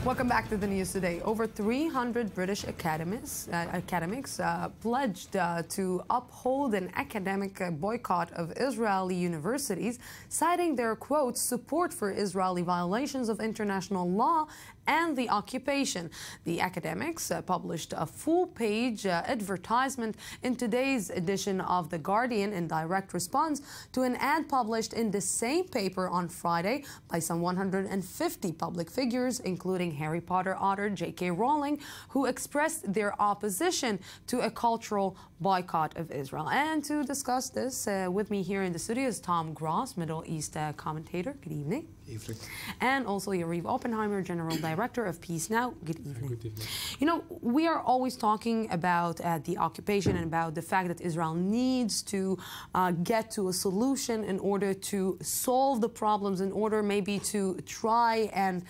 Welcome back to the news today. Over 300 British academics pledged to uphold an academic boycott of Israeli universities, citing their, quote, support for Israeli violations of international law and the occupation. The academics published a full-page advertisement in today's edition of The Guardian in direct response to an ad published in the same paper on Friday by some 150 public figures, including Harry Potter author J.K. Rowling, who expressed their opposition to a cultural boycott of Israel. And to discuss this with me here in the studio is Tom Gross, Middle East commentator. Good evening. Evening. And also Yariv, Oppenheimer, General Director of Peace Now. Good evening. Good evening. You know, we are always talking about the occupation and about the fact that Israel needs to get to a solution in order to solve the problems, in order maybe to try and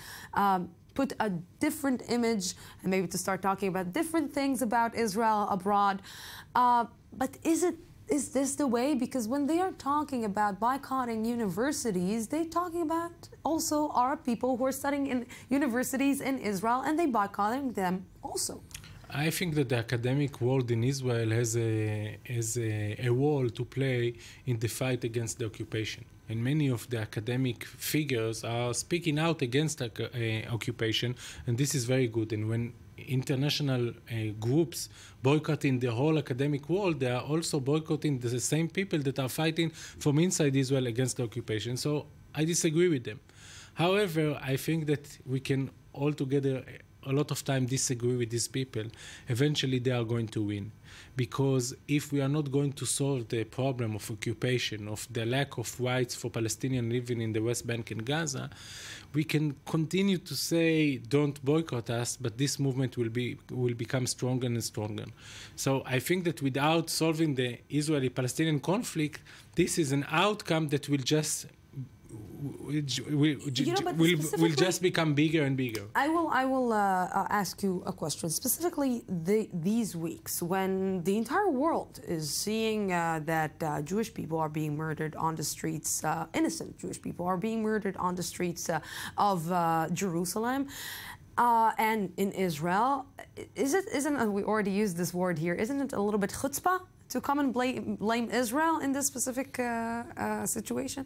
put a different image and maybe to start talking about different things about Israel abroad. But is this the way? Because when they are talking about boycotting universities, they're talking about also Arab people who are studying in universities in Israel, and they boycotting them also. I think that the academic world in Israel has a role to play in the fight against the occupation. And many of the academic figures are speaking out against occupation, and this is very good. And when international groups boycotting the whole academic world, they are also boycotting the same people that are fighting from inside Israel against the occupation. So I disagree with them. However, I think that we can all together a lot of time disagree with these people. Eventually they are going to win. Because if we are not going to solve the problem of occupation, of the lack of rights for Palestinians living in the West Bank and Gaza, we can continue to say, don't boycott us, but this movement will become stronger and stronger. So I think that without solving the Israeli-Palestinian conflict, this is an outcome that will just will just become bigger and bigger. I will ask you a question. Specifically, these weeks, when the entire world is seeing that Jewish people are being murdered on the streets, innocent Jewish people are being murdered on the streets of Jerusalem, and in Israel, isn't we already used this word here? Isn't it a little bit chutzpah to come and blame Israel in this specific situation?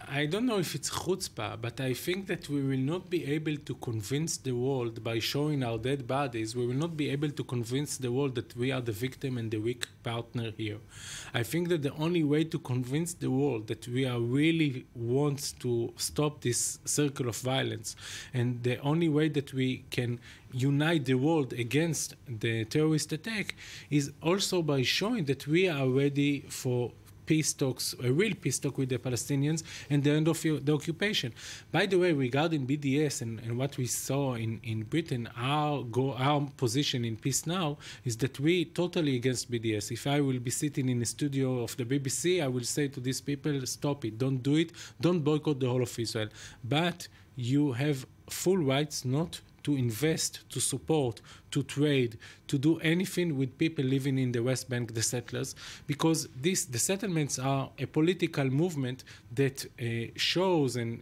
I don't know if it's chutzpah, but I think that we will not be able to convince the world by showing our dead bodies. We will not be able to convince the world that we are the victim and the weak partner here. I think that the only way to convince the world that we are really want to stop this circle of violence, and the only way that we can unite the world against the terrorist attack is also by showing that we are ready for peace talks, a real peace talk with the Palestinians and the end of the occupation. By the way, regarding BDS and what we saw in Britain, our position in Peace Now is that we totally against BDS. If I will be sitting in the studio of the BBC, I will say to these people, stop it, don't do it, don't boycott the whole of Israel. But you have full rights not to invest, to support, to trade, to do anything with people living in the West Bank, the settlers, because the settlements are a political movement that shows and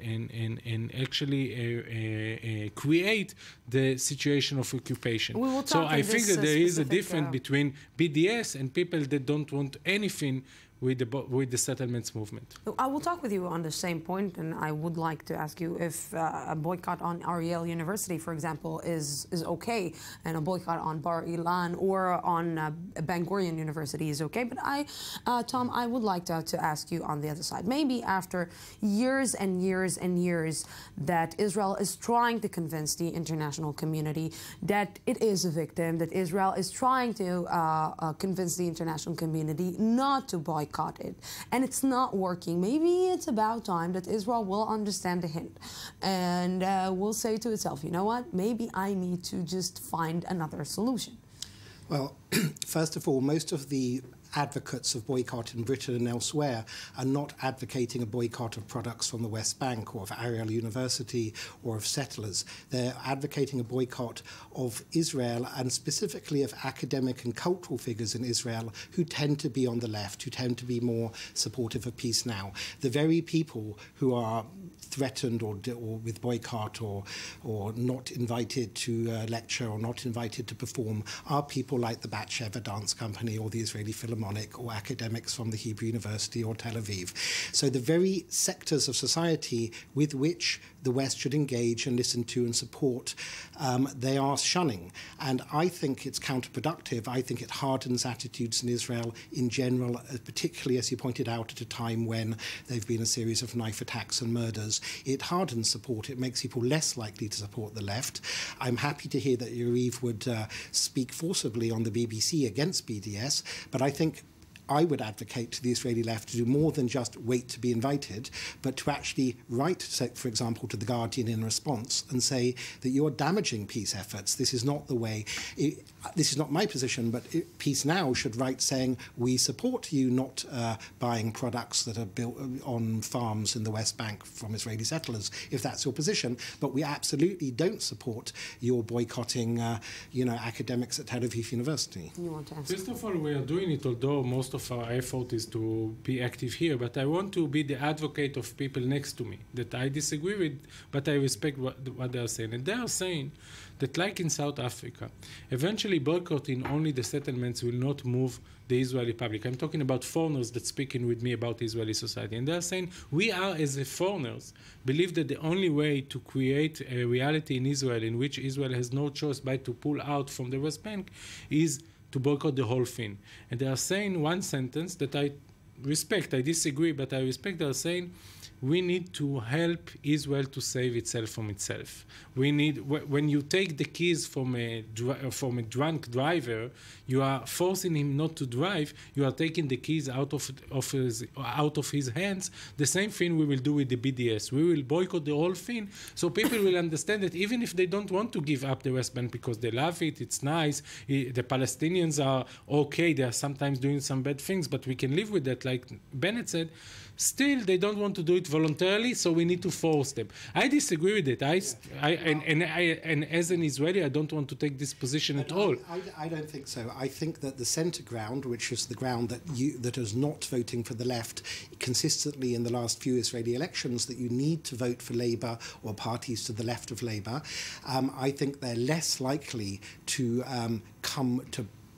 actually create the situation of occupation. So I think that there is a difference between BDS and people that don't want anything with the settlements movement. I will talk with you on the same point, and I would like to ask you if a boycott on Ariel University, for example, is okay, and a boycott on Bar Ilan or on Ben Gurion University is okay. But Tom, I would like to ask you on the other side. Maybe after years and years and years that Israel is trying to convince the international community that it is a victim, that Israel is trying to convince the international community not to boycott it, and it's not working. Maybe it's about time that Israel will understand the hint and will say to itself, you know what, maybe I need to just find another solution. Well, first of all, most of the advocates of boycott in Britain and elsewhere are not advocating a boycott of products from the West Bank or of Ariel University or of settlers. They're advocating a boycott of Israel, and specifically of academic and cultural figures in Israel who tend to be on the left, who tend to be more supportive of Peace Now. The very people who are threatened or with boycott or not invited to lecture or not invited to perform are people like the Bat Sheva Dance Company or the Israeli Philharmonic or academics from the Hebrew University or Tel Aviv. So the very sectors of society with which the West should engage and listen to and support, they are shunning. And I think it's counterproductive. I think it hardens attitudes in Israel in general, particularly, as you pointed out, at a time when there have been a series of knife attacks and murders. It hardens support. It makes people less likely to support the left. I'm happy to hear that Yariv would speak forcibly on the BBC against BDS, but I think I would advocate to the Israeli left to do more than just wait to be invited, but to actually write, for example, to The Guardian in response and say that you are damaging peace efforts. This is not the way. This is not my position, but Peace Now should write saying we support you not buying products that are built on farms in the West Bank from Israeli settlers, if that's your position. But we absolutely don't support your boycotting, academics at Tel Aviv University. You want to answer? First of all, we are doing it, although most of our effort is to be active here. But I want to be the advocate of people next to me that I disagree with, but I respect what they are saying. And they are saying that, like in South Africa, eventually boycotting only the settlements will not move the Israeli public. I'm talking about foreigners that speaking with me about Israeli society. And they're saying we are, as foreigners, believe that the only way to create a reality in Israel in which Israel has no choice but to pull out from the West Bank is to boycott the whole thing. And they are saying one sentence that I respect. I disagree, but I respect. They are saying we need to help Israel to save itself from itself. We need, when you take the keys from a drunk driver, you are forcing him not to drive. You are taking the keys out of his hands. The same thing we will do with the BDS. We will boycott the whole thing, so people will understand that even if they don't want to give up the West Bank because they love it, it's nice. The Palestinians are okay. They are sometimes doing some bad things, but we can live with that, like Bennett said. Still, they don't want to do it voluntarily, so we need to force them. I disagree with it. And as an Israeli, I don't want to take this position at all. I don't think so. I think that the centre ground, which is the ground that is not voting for the left consistently in the last few Israeli elections, that you need to vote for Labour or parties to the left of Labour, I think they're less likely to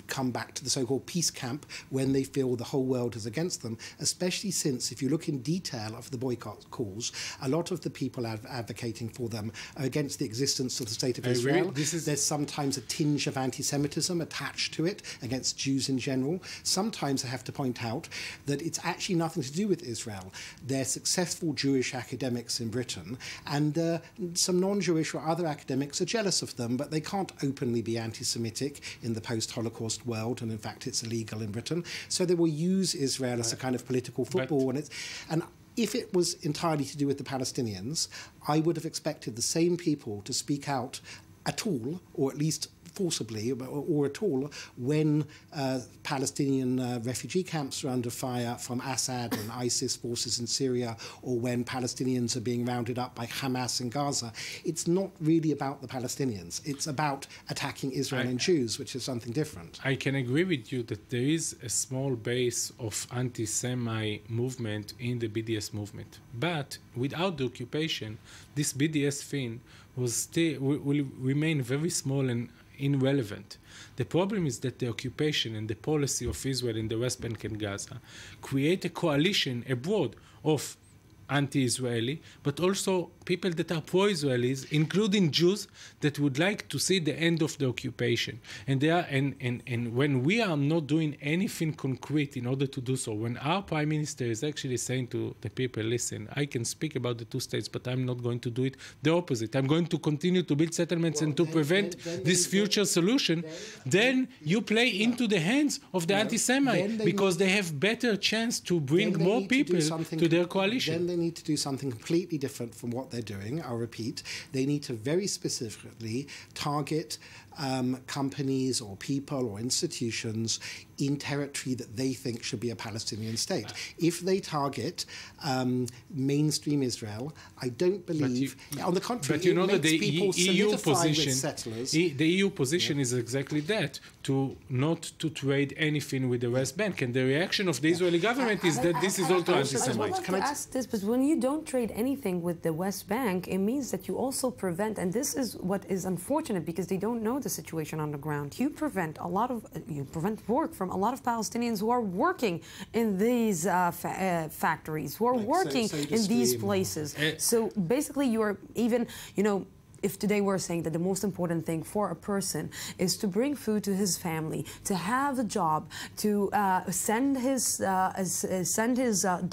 come back to the so-called peace camp when they feel the whole world is against them, especially since, if you look in detail of the boycott calls, a lot of the people advocating for them are against the existence of the State of Israel. There's sometimes a tinge of anti-Semitism attached to it against Jews in general. Sometimes I have to point out that it's actually nothing to do with Israel. They're successful Jewish academics in Britain, and some non-Jewish or other academics are jealous of them, but they can't openly be anti-Semitic in the post-Holocaust world, and in fact it's illegal in Britain. So they will use Israel as a kind of political football, and if it was entirely to do with the Palestinians, I would have expected the same people to speak out at all, or at least forcibly or at all, when Palestinian refugee camps are under fire from Assad and ISIS forces in Syria, or when Palestinians are being rounded up by Hamas in Gaza. It's not really about the Palestinians. It's about attacking Israel and Jews, which is something different. I can agree with you that there is a small base of anti-Semite movement in the BDS movement. But without the occupation, this BDS thing will remain very small and irrelevant. The problem is that the occupation and the policy of Israel in the West Bank and Gaza create a coalition abroad of anti-Israeli, but also people that are pro-Israelis, including Jews, that would like to see the end of the occupation. And they are, and when we are not doing anything concrete in order to do so, when our Prime Minister is actually saying to the people, listen, I can speak about the two states, but I'm not going to do it, the opposite. I'm going to continue to build settlements and to prevent this future solution, then you play into the hands of the anti-Semite, because they have better chance to bring more people to their coalition. Then they need to do something completely different from what they're doing. I'll repeat, they need to very specifically target companies or people or institutions in territory that they think should be a Palestinian state. If they target mainstream Israel, I don't believe, on the contrary, but you know that the EU position, the EU position is exactly that, to not to trade anything with the West Bank, and the reaction of the Israeli government is that this is also anti-Semitic. Can I ask this, because when you don't trade anything with the West Bank, it means that you also prevent, and this is what is unfortunate because they don't know the situation on the ground. You prevent work from a lot of Palestinians who are working in these factories, who are working in these places. So basically, you are even, if today we're saying that the most important thing for a person is to bring food to his family, to have a job, to send his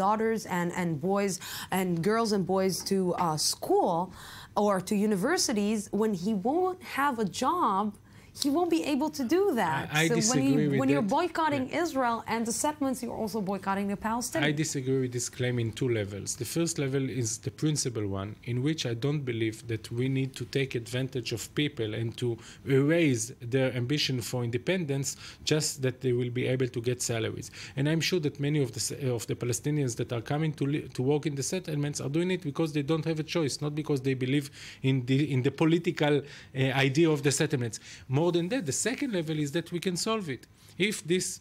daughters and boys and girls and boys to school or to universities, when he won't have a job, he won't be able to do that. I disagree with when you're boycotting Israel and the settlements, you're also boycotting the Palestinians. I disagree with this claim in two levels. The first level is the principal one, in which I don't believe that we need to take advantage of people and to erase their ambition for independence just that they will be able to get salaries. And I'm sure that many of the Palestinians that are coming to work in the settlements are doing it because they don't have a choice, not because they believe in the political idea of the settlements. More than that, the second level is that we can solve it. If these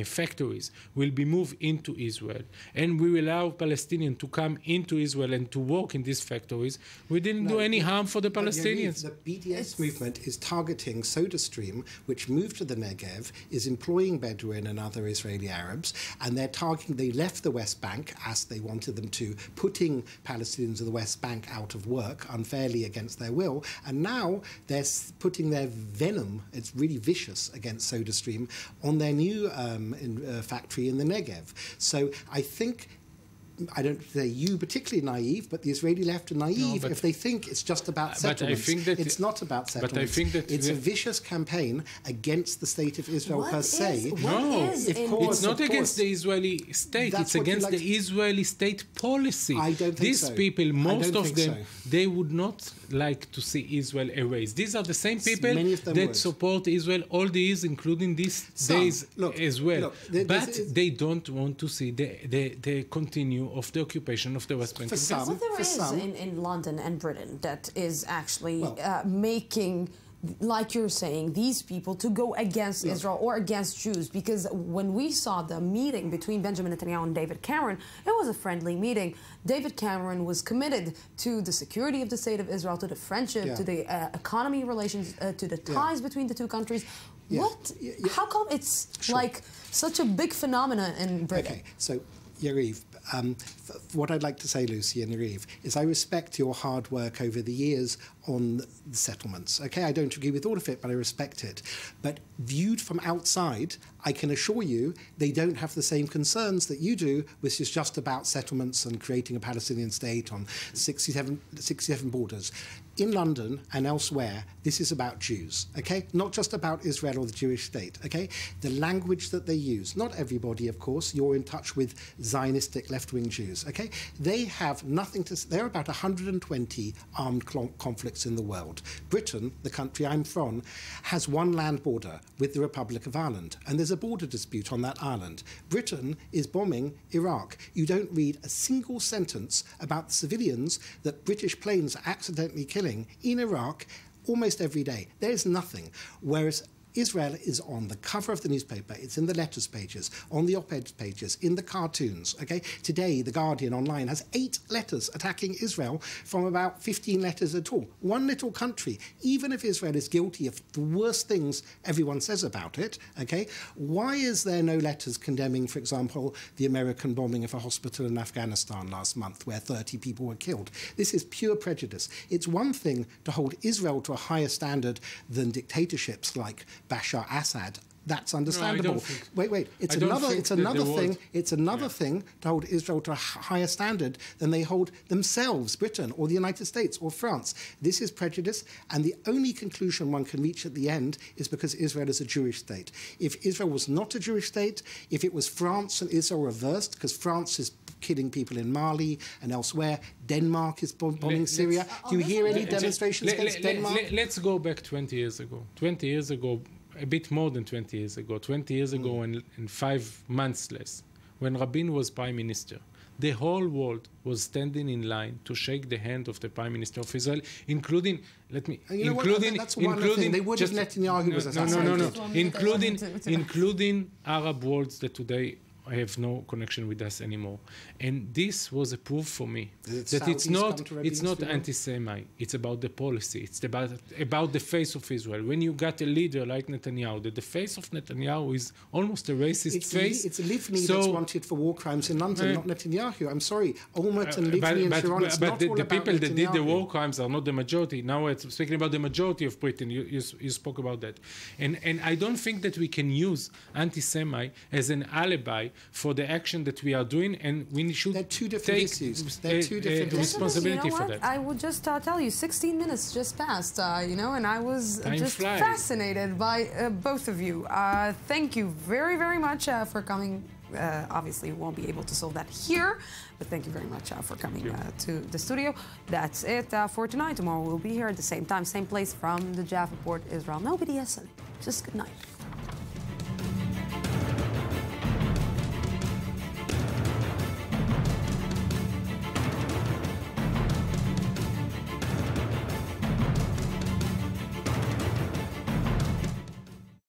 factories will be moved into Israel and we will allow Palestinians to come into Israel and to work in these factories, we didn't do any harm for the Palestinians. The BDS movement is targeting SodaStream, which moved to the Negev, is employing Bedouin and other Israeli Arabs, and they left the West Bank, as they wanted them to, putting Palestinians of the West Bank out of work unfairly against their will, and now they're putting their venom, it's really vicious, against SodaStream on their new factory in the Negev. So I think, I don't say you particularly naive, but the Israeli left are naive if they think it's just about settlements. But I think that it's not about settlements. But I think that it's a vicious campaign against the state of Israel per se. No, it's not against the Israeli state. It's against the Israeli state policy. I don't think These so. people, most of them, so. they would not like to see Israel erased. These are the same people that support Israel all the years, including these days as well. But they don't want to see the continue of the occupation of the West Bank. But there is in London and Britain that is actually making, like you're saying, these people to go against Israel or against Jews, because when we saw the meeting between Benjamin Netanyahu and David Cameron, it was a friendly meeting. David Cameron was committed to the security of the state of Israel, to the friendship, to the economy relations, to the ties between the two countries. How come it's like such a big phenomenon in Britain? Okay, so Yariv, what I'd like to say, Lucy and Yariv, is I respect your hard work over the years on the settlements. Okay, I don't agree with all of it, but I respect it. But viewed from outside, I can assure you they don't have the same concerns that you do, which is just about settlements and creating a Palestinian state on 67 borders. In London and elsewhere, this is about Jews, okay? Not just about Israel or the Jewish state, okay? The language that they use, not everybody, of course, you're in touch with Zionistic left-wing Jews, okay? They have nothing to say. There are about 120 armed conflicts in the world. Britain, the country I'm from, has one land border with the Republic of Ireland, and there's a border dispute on that island. Britain is bombing Iraq. You don't read a single sentence about the civilians that British planes are accidentally killing in Iraq almost every day. There is nothing. Whereas Israel is on the cover of the newspaper, it's in the letters pages, on the op-ed pages, in the cartoons, okay? Today, The Guardian online has 8 letters attacking Israel from about 15 letters at all. One little country, even if Israel is guilty of the worst things everyone says about it, okay? Why is there no letters condemning, for example, the American bombing of a hospital in Afghanistan last month where 30 people were killed? This is pure prejudice. It's one thing to hold Israel to a higher standard than dictatorships like Bashar Assad. That's understandable. No, wait. It's another thing to hold Israel to a higher standard than they hold themselves, Britain or the United States or France. This is prejudice, and the only conclusion one can reach at the end is because Israel is a Jewish state. If Israel was not a Jewish state, if it was France and Israel reversed, because France is killing people in Mali and elsewhere, Denmark is bombing Syria. Do you hear any demonstrations against Denmark? Let's go back 20 years ago. 20 years ago, a bit more than 20 years ago, 20 years ago and 5 months less, when Rabin was prime minister, the whole world was standing in line to shake the hand of the prime minister of Israel, including, that's one thing. They would have Netanyahu was assassinated. including Arab worlds that today have no connection with us anymore. And this was a proof for me that it's not anti-Semite. It's about the policy. It's about the face of Israel. When you got a leader like Netanyahu, that the face of Netanyahu is almost a racist face. It's Livni that's wanted for war crimes in London, not Netanyahu. I'm sorry. Olmert and Livni and Sharon, it's not all about the people that did the Netanyahu. war crimes are not the majority. Now we're speaking about the majority of Britain. You spoke about that. And I don't think that we can use anti-Semite as an alibi for the action that we are doing, and we should They're two different take issues. They're two different responsibility for that. I would just tell you, 16 minutes just passed, and I was just fascinated by both of you. Thank you very, very much for coming. Obviously, we won't be able to solve that here, but thank you very much for coming to the studio. That's it for tonight. Tomorrow we'll be here at the same time, same place from the Jaffa Port, Israel. Nobody has said, just good night.